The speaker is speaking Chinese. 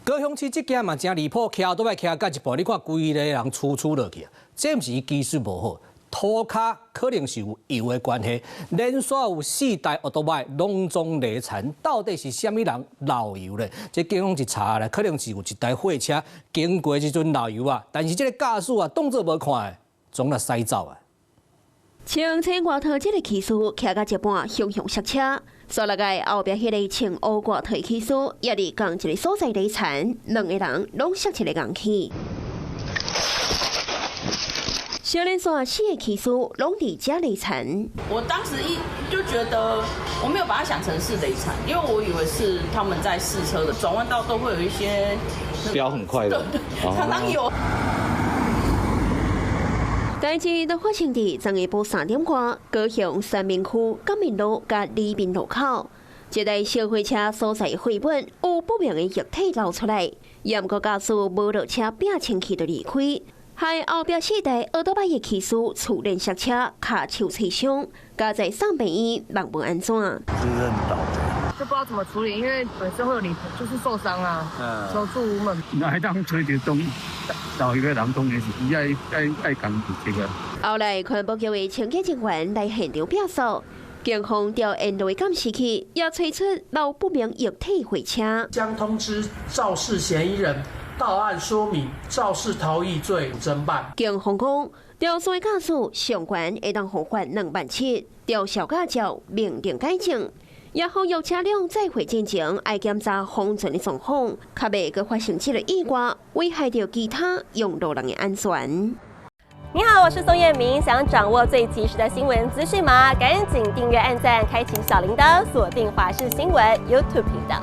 高雄市这件嘛真离谱，骑都歹骑甲一步，你看规个人杵落去，这毋是伊技术无好，涂骹可能是有油的关系。连续有4台奥多麦隆中雷残，到底是虾米人漏油咧？这警方一查咧，可能是有一台货车经过即阵漏油啊，但是这个驾驶啊动作无看的，总来驶走啊。清青外套这个骑士骑到一半，向刹车。所落个后壁迄个穿乌外套的骑士，也伫共一个所在雷残，两个人拢摔一个硬气。小连续4个骑士拢伫遮雷残。我当时就觉得我没有把它想成是雷残，因为我以为是他们在试车的，转弯道都会有一些飙很快的，常常有。代志都发生伫昨下晡3点外，高雄三民区港民路甲里民路口，一台小货车所在绘本有不明的液体流出来，也毋过驾驶无落车摒清气就离开，害后壁4台奥多麦的骑士触电刹车，卡手吹伤，加在上病院人无安怎。是认倒的。就不知道怎么处理，因为本身会有你就是受伤啊，求助无门。那当吹着东到一个人当然是爱讲这个。后来环保局的清洁人员来现场表述，警方调烟雷监视器，也吹出漏不明液体货车，将通知肇事嫌疑人到案说明肇事逃逸罪侦办。警方讲，肇事驾驶上悬会当罚款2.7万，吊销驾照，明定改正。也呼吁车辆在回进前要检查防尘的状况，确袂佮发生这个意外，危害到其他用路人的安全。你好，我是宋彦明，想掌握最及时的新闻资讯吗？赶紧订阅、按赞、开启小铃铛，锁定华视新闻 YouTube 频道。